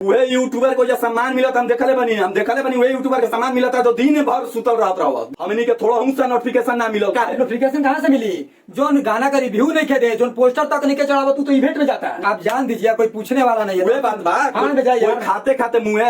वही यूट्यूबर को जब सम्मान मिला था हम देखले बनी वही यूट्यूबर के सम्मान मिला था तो दिन भर सुतल रहत रहो हमनी के थोड़ा सा नोटिफिकेशन ना मिलो का नोटिफिकेशन कहाँ से मिली? जो गाना का रिव्यू नहीं के दे, जो पोस्टर तक नहीं के चढ़ावा, तू तो इवेंट में जाता है। आप जान दीजिए, कोई पूछने वाला नहीं है। वे बात बा खाते खाते मुँह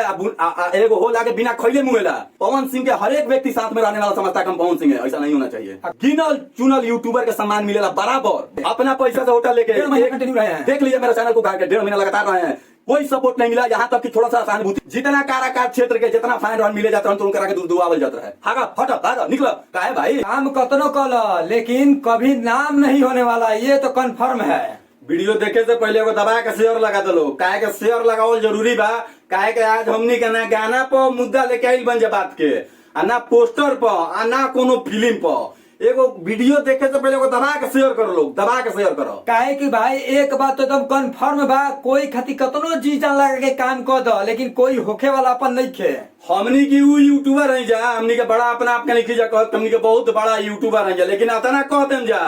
एगो हो लागे बिना खैले मुँहेला। पवन सिंह के हर एक व्यक्ति साथ में रहने वाला समझता है पवन सिंह है, ऐसा नहीं होना चाहिए। गिनल चुनल यूट्यूबर के सम्मान मिलेला बराबर। अपना पैसा से होटल लेके कंटिन्यू रहे हैं। देख लीजिए मेरे चैनल को 1.5 महीना लगातार रहे हैं, कोई सपोर्ट नहीं मिला। यहाँ तक कि थोड़ा सा सहानुभूति, जितना काराकाट क्षेत्र के जितना फाइन रन मिले जाता है तो उनका दूर दुआवल जाता है। हागा फटा हागा निकल का है भाई, काम कतनो कल, लेकिन कभी नाम नहीं होने वाला, ये तो कंफर्म है। वीडियो देखे से पहले वो दबा के शेयर लगा दो। काहे के शेयर लगावल जरूरी बा। काहे के आज हमनी के ना गाना पर मुद्दा लेके आइल बन जा बात के, आ ना पोस्टर पर, आ ना कोनो फिल्म पर। एगो वीडियो देखे से पहले दबा के शेयर करो, लोग दबा के शेयर करो। काहे कि भाई एक बात तो एकदम कंफर्म बा, कोई खातिर कतनो जी जान लगा के काम कर दो, लेकिन कोई होखे वाला अपन नहीं खे। हमनी की वो यूट्यूबर है जा, हमनी के बड़ा अपना आपके लिखी जा कहत, हमनी के बहुत बड़ा यूट्यूबर है जा, लेकिन अतना कहते जा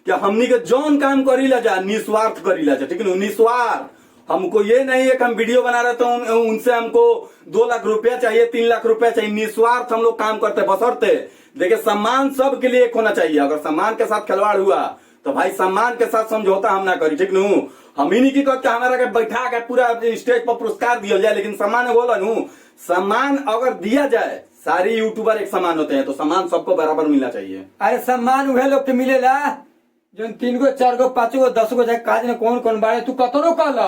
कि हमनी के जौन काम करीला जा निस्वार्थ करीला जा, ठीक है, निस्वार्थ। हमको ये नहीं है कि हम वीडियो बना रहे तो उनसे हमको 2 लाख रुपया चाहिए, 3 लाख रुपया चाहिए। निस्वार्थ हम लोग काम करते बसरते। देखिए सम्मान सबके लिए एक होना चाहिए। अगर सम्मान के साथ खिलवाड़ हुआ तो भाई सम्मान के साथ समझौता हम ना करी, ठीक नू। हम ही नहीं की कहते हमारा के बैठा के पूरा स्टेज पर पुरस्कार दिया जाए, लेकिन सम्मान बोला नू, सम्मान अगर दिया जाए, सारे यूट्यूबर एक समान होते हैं तो सम्मान सबको बराबर मिलना चाहिए। अरे सम्मान वह लोग के मिलेला जो 3 गो 4 गो 5 गो 10 गो काज ने कौन कौन बाड़े, तू कतनो कल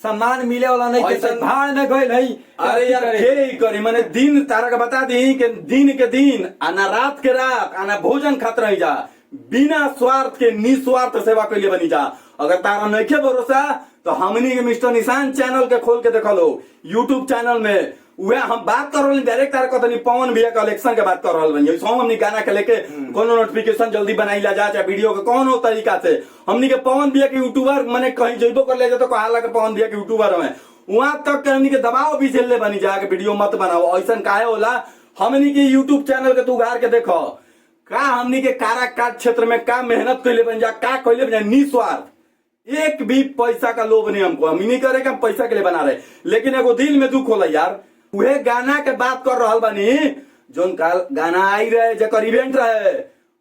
सम्मान मिले वाला नहीं के भाड़ में गए नहीं। अरे यार के करी मैंने दिन तारा का बता दी कि दिन के दिन आना रात के रात आना भोजन खात रही जा, बिना स्वार्थ के निस्वार्थ सेवा के लिए बनी जा। अगर तारा नहीं के भरोसा तो हमनी के मिस्टर निशान चैनल के खोल के देखा लो, यूट्यूब चैनल में वह हम बात कर रहे डायरेक्ट तारा कहते पवन भैया का इलेक्शन के बात कर रहा बन हमनी गाना के लेके कोनो नोटिफिकेशन जल्दी बनाई ला जा, चाहे वीडियो के कोनो तरीका से हमनी के पवन भैया के यूट्यूबर मैंने कहीं जइबो कर ले जा तो कहा के पवन भैया के यूट्यूबर में वहां तक के हमनी के दबाव भी झेलने बनी जाके वीडियो मत बनाओ। ऐसा काहे होला? हमनी के यूट्यूब चैनल के तू उगार के देखो का हमनी के काराकाट क्षेत्र में का मेहनत कैले बन जा, का कैले बन जा, निस्वार्थ। एक भी पैसा का लोभ नहीं हमको, हम नहीं करे कि हम पैसा के लिए बना रहे, लेकिन एगो दिल में दुख होला यार। वह गाना के बात कर रहा बानी जोन गाना आई रहे जकर इवेंट रहे,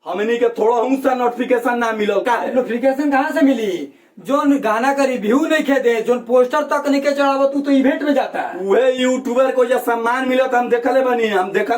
हमनी के थोड़ा सा नोटिफिकेशन ना मिलो का नोटिफिकेशन कहाँ से मिली? जो गाना का रिव्यू नहीं के दे, जो पोस्टर तक नहीं के चढ़ावा, तू तो इवेंट में जाता है। वही यूट्यूबर को जब सम्मान मिला था हम देखले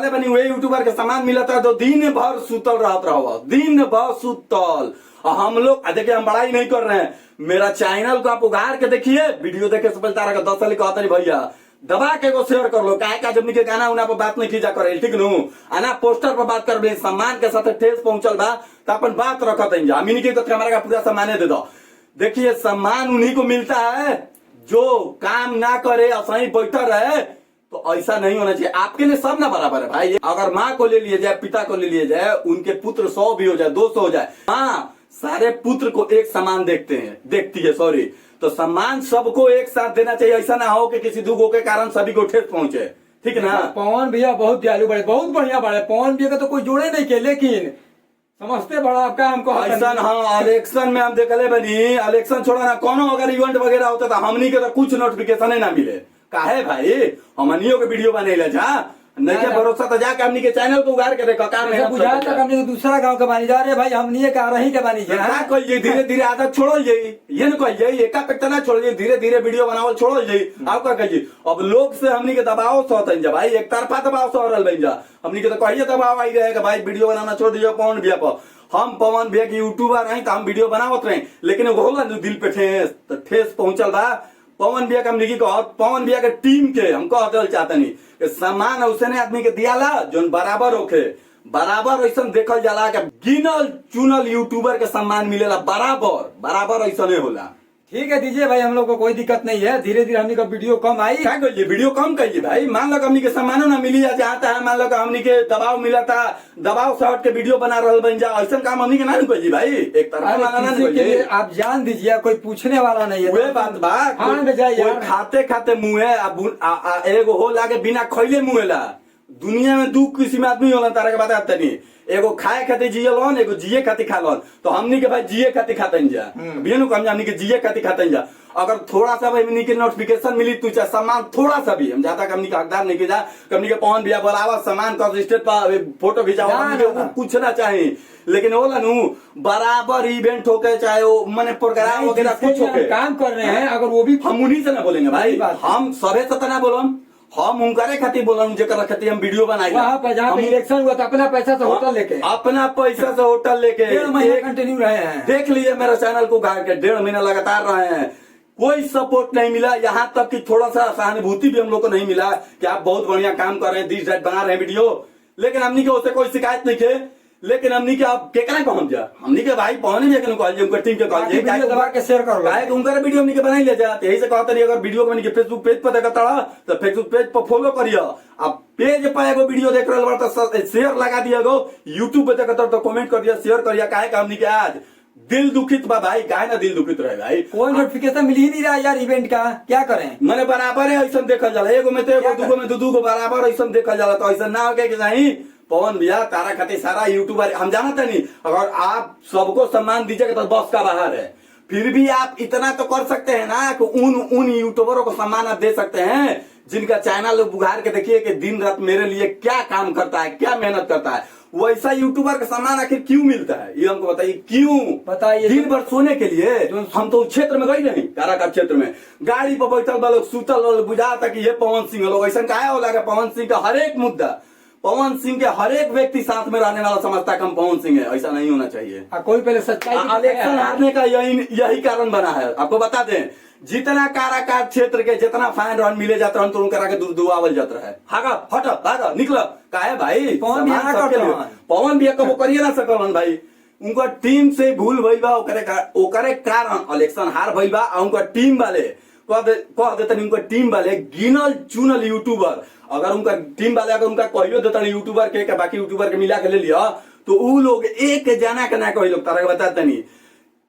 बनी वही यूट्यूबर के सम्मान मिला था तो दिन भर सुतल रहत रहो, दिन भर सुतल। हम लोग देखिए हम बड़ाई नहीं कर रहे हैं, मेरा चैनल को आप उगार के देखिए, वीडियो देखे से पहले तारा का 10 साल कहते भैया दबा के को शेयर कर लो। काहे का जब के गाना उना पर बात नहीं खींचा करे, ठीक नू। आना पोस्टर पर बात कर सम्मान के साथ ठेस पहुंचल बा तो अपन बात रखत है, हमी के हमारा का पूरा सम्मान दे दो। देखिए सम्मान उन्हीं को मिलता है जो काम ना करे, असही बैठा रहे, तो ऐसा नहीं होना चाहिए। आपके लिए सब ना बराबर है भाई। अगर माँ को ले लिए जाए, पिता को ले लिए जाए, उनके पुत्र 100 भी हो जाए, 200 हो जाए, माँ सारे पुत्र को एक समान देखती है सॉरी, तो सम्मान सबको एक साथ देना चाहिए। ऐसा ना हो कि किसी दुगो के कारण सभी को ठेस पहुंचे, ठीक ना। पवन भैया बहुत दयालु बड़े, बहुत बढ़िया बड़े। पवन भैया का तो कोई जोड़े नहीं के, लेकिन समझते बड़ा आपका हमको ऐसा। हाँ इलेक्शन में हम देखले बनी, इलेक्शन छोड़ा ना कोनो अगर इवेंट वगैरह होता तो हमनी के तो कुछ नोटिफिकेशन ना मिले। काहे भाई हमनियों के वीडियो बने जा नहीं के भरोसा तो जाके हमनी के चैनल को उगार के देखो का मेहनत बुझा तक हमनी दूसरा गांव के बानी जा रहे भाई, हमनी के आ रही के बानी जा ना कोई धीरे धीरे आदत छोड़ल जाई, ये न कोई जाई एका पे तना छोड़ जाई, धीरे धीरे वीडियो बनावल छोड़ल जाई। आप का कहिए अब लोग से हमनी के दबाव सहतन जा भाई, एक तरफा दबाव सहरल बन जा। हमनी के तो कहिए दबाव आई रहेगा भाई वीडियो बनाना छोड़ दीजिए पवन भैया पर। हम पवन भैया के यूट्यूबर हैं तो हम वीडियो बनावत रहे, लेकिन होला दिल पे ठेस पहुंचल बा। पवन भैया के हम लिखी कह, पवन भैया के टीम के हम कहते चाहते नहीं सम्मान उसने आदमी के दियाला जो बराबर होके, बराबर ऐसा देखल जाला कि गिनल चुनल यूट्यूबर के सम्मान मिलेला बराबर ऐसा नहीं होला। ठीक है दीजिए भाई, हम लोग को कोई दिक्कत नहीं है। धीरे धीरे हमनी का वीडियो कम आई, क्या कहिए वीडियो कम कहिए भाई। मान लो हमनी के सम्मान ना मिली जाता है, मान लो हमनी के दबाव मिला था, दबाव से हट के वीडियो बना रहा बन जा, ऐसा काम हमनी के ना कहिए भाई। एक तरफ आप जान दीजिए, कोई पूछने वाला नहीं है। वे बात खाते खाते मुँह एगो हो लागे बिना खैले मुँहेला। दुनिया में दू किस्म आदमी होला तारा के बता तनी, एगो खाए खातिर जियलन, एगो जिए खातिर खालन। तो हमनी के भाई जिए खातिर खातन जा, बिनु कम हमनी के जिए खातिर खातन जा। अगर थोड़ा सा भी हमनी के नोटिफिकेशन मिली तू चाहे सामान थोड़ा सा भी, हम जाता हमनी के हकदार नहीं के जा, हमनी के पवन भैया बोलावा सामान का स्टेट पर फोटो खिंचाओ, हमनी के कुछ ना चाहे, लेकिन बोला नु बराबर इवेंट होके चाहे वो मैंने प्रोग्राम वगैरह कुछ होके काम कर रहे हैं, अगर वो भी हम उन्हीं से ना बोलेंगे भाई, हम सबे से तो ना बोलम, हम उनकरे खातिर बोलम जेकर खातिर हम वीडियो बनाई। वहाँ पर जहाँ पे इलेक्शन हुआ था अपना पैसा से होटल लेके, अपना पैसा से होटल लेके 1.5 महीना कंटिन्यू रहे हैं। देख लीजिए मेरा चैनल को गाड़ के 1.5 महीना लगातार रहे हैं, कोई सपोर्ट नहीं मिला। यहाँ तक कि थोड़ा सा सहानुभूति भी हम लोग को नहीं मिला कि आप बहुत बढ़िया काम कर रहे हैं, दिस दैट बना रहे हैं वीडियो, लेकिन हमनी के उससे कोई शिकायत नहीं थे। लेकिन हमनी के आप केकरा को हम जा, हमनी के भाई पहुंचे भी कल जे उनका टीम के कल जे दबा के शेयर करो, लाइक उनका वीडियो हमनी के बनाई ले जा। यही से कहते रही अगर वीडियो को फेसबुक पेज पर देखता रहा तो फेसबुक पेज पर फॉलो करियो, अब पेज पर एगो वीडियो देख रहा बा तो शेयर लगा दिया गो, यूट्यूब पे देखता तो कमेंट कर दिया, शेयर करिया। काहे का हमनी के आज दिल दुखित बा भाई, काहे ना दिल दुखित रहे भाई, कोई नोटिफिकेशन मिल ही नहीं रहा यार इवेंट का, क्या करें। मैंने बराबर है ऐसा देखल जाला, एगो में तो एगो, दूगो में दू बराबर ऐसा देखल जाला। तो ऐसा ना हो कि नहीं पवन भैया तारा खातिर सारा यूट्यूबर हम जानते नहीं, अगर आप सबको सम्मान दीजिएगा तो बस का बाहर है, फिर भी आप इतना तो कर सकते हैं ना कि उन यूट्यूबरों को सम्मान आप दे सकते हैं जिनका चैनल बुघार के देखिए कि दिन रात मेरे लिए क्या काम करता है, क्या मेहनत करता है। वैसा यूट्यूबर का सामान आखिर क्यों मिलता है, ये हमको बताइए, क्यों बताइए। दिन भर सोने के लिए हम तो क्षेत्र में गए नहीं, कारागार क्षेत्र में गाड़ी पर बैठल वालों सुतल वालों बुझाता कि ये पवन सिंह लोग ऐसा काहे होला कि पवन सिंह का हर एक मुद्दा, पवन सिंह के हर एक व्यक्ति साथ में रहने वाला समझता है कि हम पवन सिंह है, ऐसा नहीं होना चाहिए। कोई पहले सच्चाई इलेक्शन हारने का यही कारण बना है। आपको बता दें जितना कारागार क्षेत्र के जितना फाइन रन मिले जाते हैं तो उनका के दुआवल जाता है, हागा हट भागा निकल काहे भाई, पवन भी कबो करिए ना सकलन भाई, उनका टीम से भूल भइल बा, ओकरे कारण इलेक्शन हार भइल बा। उनका टीम वाले कह देते उनका टीम वाले गिनल चुनल यूट्यूबर, अगर उनका टीम वाले अगर उनका कहियो देते यूट्यूबर के बाकी यूट्यूबर के मिला के ले लिया तो उ लोग एक जना के ना कही लोग तारा बताते नहीं।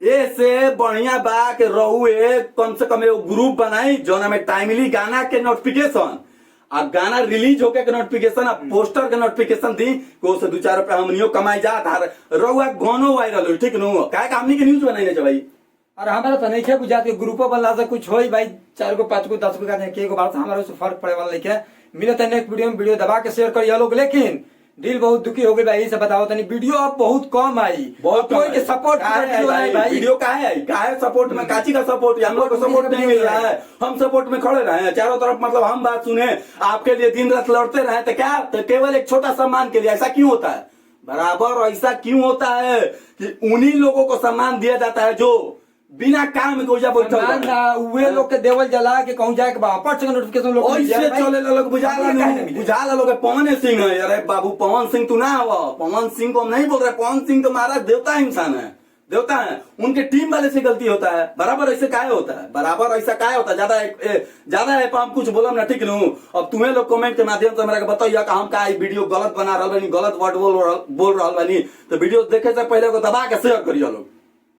ऐसे बढ़िया बा के रहुए कम से कम एगो ग्रुप बनाई जो में टाइमली गाना के नोटिफिकेशन, अब गाना रिलीज होके के नोटिफिकेशन, अब पोस्टर के नोटिफिकेशन दी को से 2-4 रुपया हमनियो कमाई जाता रहुआ गानो वायरल हो, ठीक नु काहे का हमनी के न्यूज बनाई ना भाई। और हमारा तो नहीं खे बुझात के ग्रुपो बनला से कुछ होई भाई, 4 को 5 को 10 को का के को बात हमारा से फर्क पड़े वाला नहीं है। मिलत है नेक्स्ट वीडियो में, वीडियो दबा के शेयर करिए लोग। लेकिन दिल बहुत दुखी हो गई भाई, यही से बताओ तनी वीडियो अब बहुत कम आई, बहुत कोई के सपोर्ट भाई, वीडियो काहे सपोर्ट में काची का सपोर्ट, हम लोग को सपोर्ट नहीं मिल रहा है, हम सपोर्ट में खड़े रहे हैं चारों तरफ, मतलब हम बात सुने आपके लिए दिन रात लड़ते रहे तो क्या, तो केवल एक छोटा सम्मान के लिए ऐसा क्यों होता है, बराबर ऐसा क्यों होता है कि उन्हीं लोगों को सम्मान दिया जाता है जो बिना काम में कोई वे लोग के देवल जला के कहूं जाए के वापस नोटिफिकेशन लोग ऐसे चले लोग बुझा लोग पवन सिंह है। अरे बाबू पवन सिंह तू ना हो, पवन सिंह को हम नहीं बोल रहे, पवन सिंह तो महाराज देवता इंसान है, देवता है, उनके टीम वाले से गलती होता है, बराबर ऐसे काहे होता है, बराबर ऐसा काहे होता है, ज्यादा है हम कुछ बोलम ना, ठीक नु। अब तुम्हें लोग कमेंट के माध्यम से हमरा बताइए कि हम का वीडियो गलत बना रहा बानी, गलत वर्ड बोल रहा बानी, तो वीडियो देखे से पहले को दबा के शेयर करिए लोग।